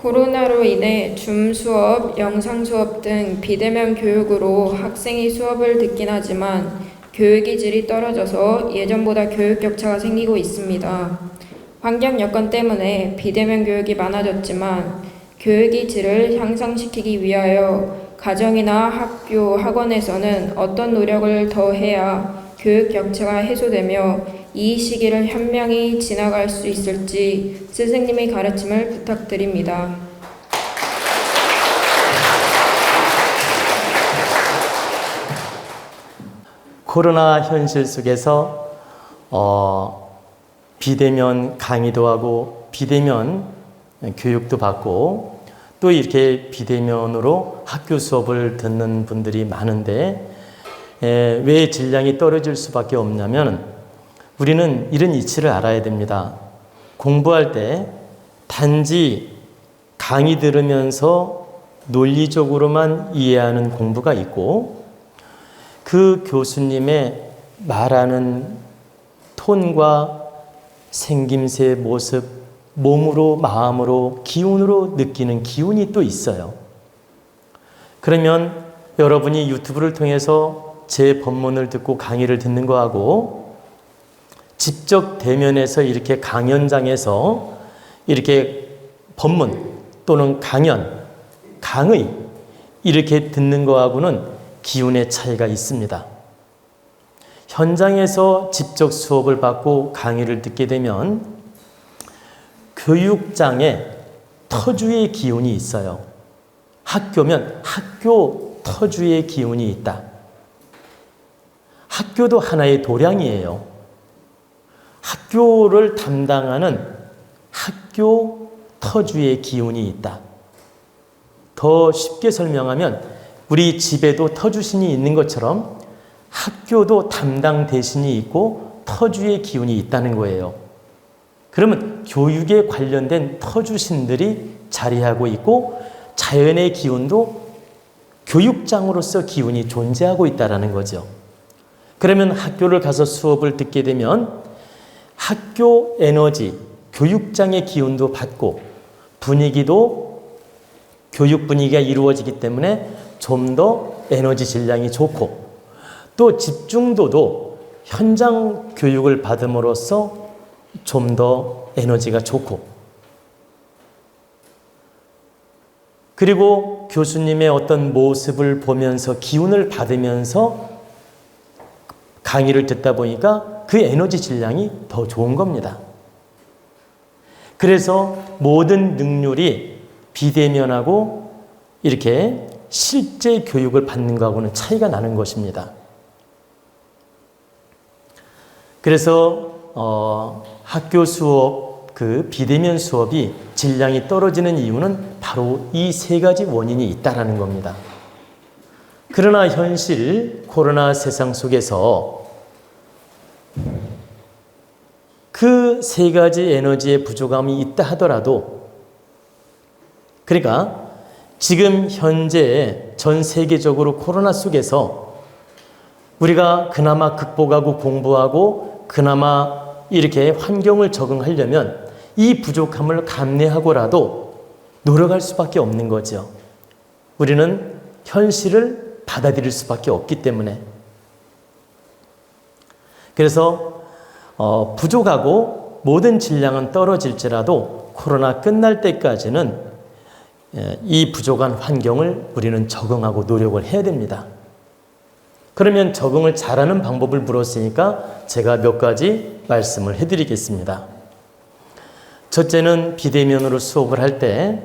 코로나로 인해 줌 수업, 영상 수업 등 비대면 교육으로 학생이 수업을 듣긴 하지만 교육의 질이 떨어져서 예전보다 교육 격차가 생기고 있습니다. 환경 여건 때문에 비대면 교육이 많아졌지만 교육의 질을 향상시키기 위하여 가정이나 학교, 학원에서는 어떤 노력을 더 해야 교육 격차가 해소되며 이 시기를 현명히 지나갈 수 있을지 스승님의 가르침을 부탁드립니다. 코로나 현실 속에서 비대면 강의도 하고 비대면 교육도 받고 또 이렇게 비대면으로 학교 수업을 듣는 분들이 많은데 왜 질량이 떨어질 수밖에 없냐면 우리는 이런 이치를 알아야 됩니다. 공부할 때 단지 강의 들으면서 논리적으로만 이해하는 공부가 있고 그 교수님의 말하는 톤과 생김새, 모습, 몸으로, 마음으로, 기운으로 느끼는 기운이 또 있어요. 그러면 여러분이 유튜브를 통해서 제 법문을 듣고 강의를 듣는 거하고 직접 대면해서 이렇게 강연장에서 이렇게 법문 또는 강연, 강의 이렇게 듣는 거하고는 기운의 차이가 있습니다. 현장에서 직접 수업을 받고 강의를 듣게 되면 교육장에 터주의 기운이 있어요. 학교면 학교 터주의 기운이 있다. 학교도 하나의 도량이에요. 학교를 담당하는 학교 터주의 기운이 있다. 더 쉽게 설명하면 우리 집에도 터주신이 있는 것처럼 학교도 담당 대신이 있고 터주의 기운이 있다는 거예요. 그러면 교육에 관련된 터주신들이 자리하고 있고 자연의 기운도 교육장으로서 기운이 존재하고 있다는 거죠. 그러면 학교를 가서 수업을 듣게 되면 학교 에너지, 교육장의 기운도 받고 분위기도 교육 분위기가 이루어지기 때문에 좀 더 에너지 질량이 좋고 또 집중도도 현장 교육을 받음으로써 좀 더 에너지가 좋고 그리고 교수님의 어떤 모습을 보면서 기운을 받으면서 강의를 듣다 보니까 그 에너지 질량이 더 좋은 겁니다. 그래서 모든 능률이 비대면하고 이렇게 실제 교육을 받는 것하고는 차이가 나는 것입니다. 그래서 학교 수업, 그 비대면 수업이 질량이 떨어지는 이유는 바로 이 세 가지 원인이 있다는 겁니다. 그러나 현실 코로나 세상 속에서 그 세 가지 에너지의 부족함이 있다 하더라도 그러니까 지금 현재 전 세계적으로 코로나 속에서 우리가 그나마 극복하고 공부하고 그나마 이렇게 환경을 적응하려면 이 부족함을 감내하고라도 노력할 수밖에 없는 거죠. 우리는 현실을 받아들일 수밖에 없기 때문에 그래서 부족하고 모든 질량은 떨어질지라도 코로나 끝날 때까지는 이 부족한 환경을 우리는 적응하고 노력을 해야 됩니다. 그러면 적응을 잘하는 방법을 물었으니까 제가 몇 가지 말씀을 해드리겠습니다. 첫째는 비대면으로 수업을 할 때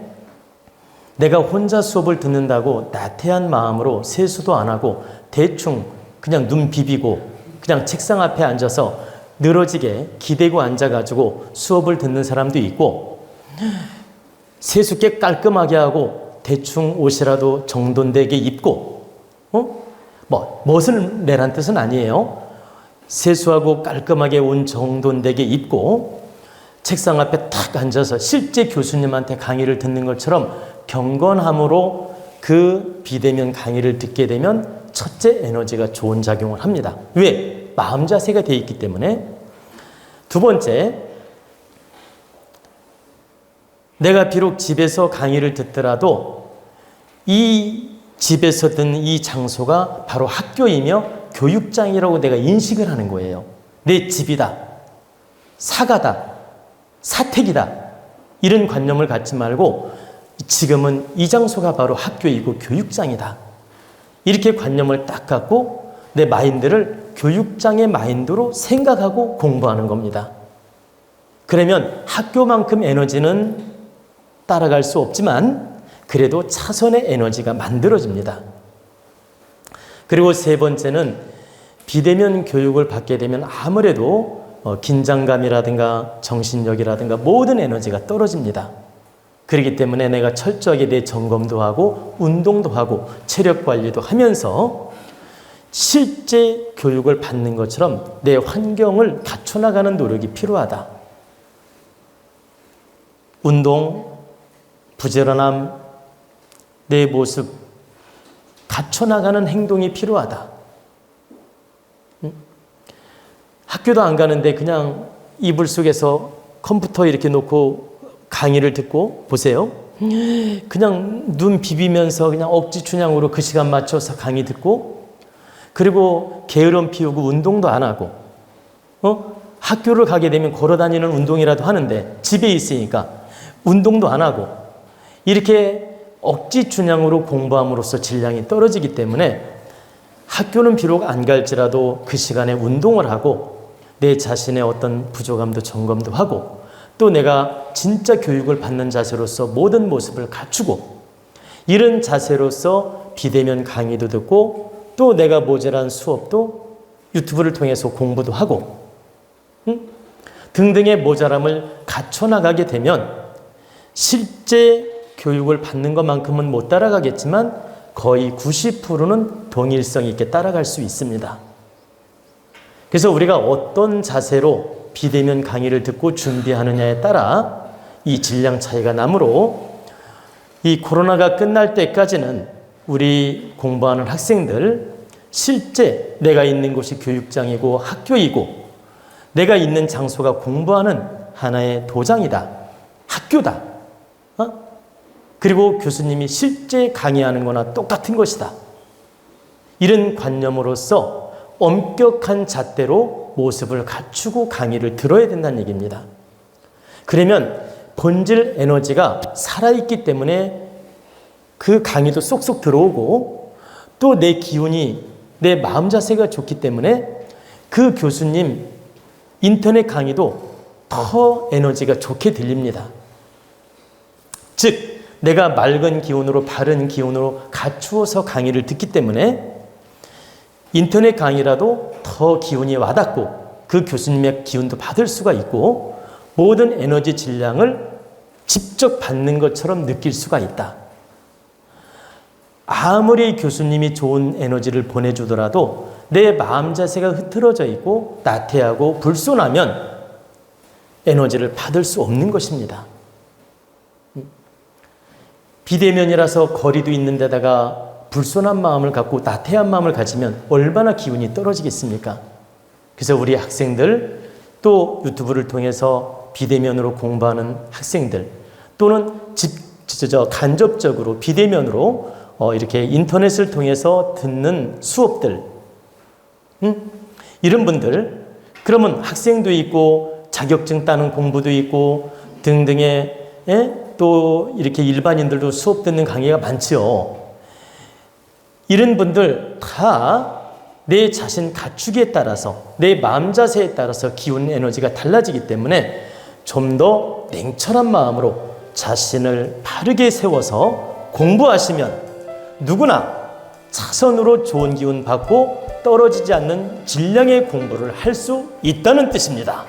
내가 혼자 수업을 듣는다고 나태한 마음으로 세수도 안 하고 대충 그냥 눈 비비고 그냥 책상 앞에 앉아서 늘어지게 기대고 앉아가지고 수업을 듣는 사람도 있고 세수 꽤 깔끔하게 하고 대충 옷이라도 정돈되게 입고 멋을 내란 뜻은 아니에요. 세수하고 깔끔하게 옷 정돈되게 입고 책상 앞에 탁 앉아서 실제 교수님한테 강의를 듣는 것처럼 경건함으로 그 비대면 강의를 듣게 되면 첫째 에너지가 좋은 작용을 합니다. 왜? 마음 자세가 되어 있기 때문에. 두 번째, 내가 비록 집에서 강의를 듣더라도 이 집에서 듣는 이 장소가 바로 학교이며 교육장이라고 내가 인식을 하는 거예요. 내 집이다, 사가다, 사택이다, 이런 관념을 갖지 말고 지금은 이 장소가 바로 학교이고 교육장이다, 이렇게 관념을 딱 갖고 내 마인드를 교육장의 마인드로 생각하고 공부하는 겁니다. 그러면 학교만큼 에너지는 따라갈 수 없지만 그래도 차선의 에너지가 만들어집니다. 그리고 세 번째는 비대면 교육을 받게 되면 아무래도 긴장감이라든가 정신력이라든가 모든 에너지가 떨어집니다. 그렇기 때문에 내가 철저하게 내 점검도 하고 운동도 하고 체력 관리도 하면서 실제 교육을 받는 것처럼 내 환경을 갖춰나가는 노력이 필요하다. 운동, 부지런함, 내 모습 갖춰나가는 행동이 필요하다. 학교도 안 가는데 그냥 이불 속에서 컴퓨터 이렇게 놓고 강의를 듣고 보세요. 그냥 눈 비비면서 그냥 억지 춘향으로 그 시간 맞춰서 강의 듣고, 그리고 게으름 피우고 운동도 안 하고, 학교를 가게 되면 걸어다니는 운동이라도 하는데 집에 있으니까 운동도 안 하고, 이렇게 억지 춘향으로 공부함으로써 질량이 떨어지기 때문에 학교는 비록 안 갈지라도 그 시간에 운동을 하고 내 자신의 어떤 부족함도 점검도 하고, 또 내가 진짜 교육을 받는 자세로서 모든 모습을 갖추고, 이런 자세로서 비대면 강의도 듣고 또 내가 모자란 수업도 유튜브를 통해서 공부도 하고 등등의 모자람을 갖춰나가게 되면 실제 교육을 받는 것만큼은 못 따라가겠지만 거의 90%는 동일성 있게 따라갈 수 있습니다. 그래서 우리가 어떤 자세로 비대면 강의를 듣고 준비하느냐에 따라 이 질량 차이가 나므로 이 코로나가 끝날 때까지는 우리 공부하는 학생들 실제 내가 있는 곳이 교육장이고 학교이고 내가 있는 장소가 공부하는 하나의 도장이다, 학교다, 그리고 교수님이 실제 강의하는 거나 똑같은 것이다, 이런 관념으로서 엄격한 잣대로 모습을 갖추고 강의를 들어야 된다는 얘기입니다. 그러면 본질 에너지가 살아있기 때문에 그 강의도 쏙쏙 들어오고, 또 내 기운이, 내 마음 자세가 좋기 때문에 그 교수님 인터넷 강의도 더 에너지가 좋게 들립니다. 즉 내가 맑은 기운으로, 바른 기운으로 갖추어서 강의를 듣기 때문에 인터넷 강의라도 더 기운이 와닿고 그 교수님의 기운도 받을 수가 있고 모든 에너지 질량을 직접 받는 것처럼 느낄 수가 있다. 아무리 교수님이 좋은 에너지를 보내주더라도 내 마음 자세가 흐트러져 있고 나태하고 불손하면 에너지를 받을 수 없는 것입니다. 비대면이라서 거리도 있는 데다가 불손한 마음을 갖고 나태한 마음을 가지면 얼마나 기운이 떨어지겠습니까? 그래서 우리 학생들, 또 유튜브를 통해서 비대면으로 공부하는 학생들, 또는 간접적으로 비대면으로 이렇게 인터넷을 통해서 듣는 수업들, 이런 분들, 그러면 학생도 있고 자격증 따는 공부도 있고 등등의 또 이렇게 일반인들도 수업 듣는 강의가 많지요. 이런 분들 다 내 자신 갖추기에 따라서, 내 마음 자세에 따라서 기운 에너지가 달라지기 때문에 좀 더 냉철한 마음으로 자신을 바르게 세워서 공부하시면 누구나 차선으로 좋은 기운 받고 떨어지지 않는 질량의 공부를 할 수 있다는 뜻입니다.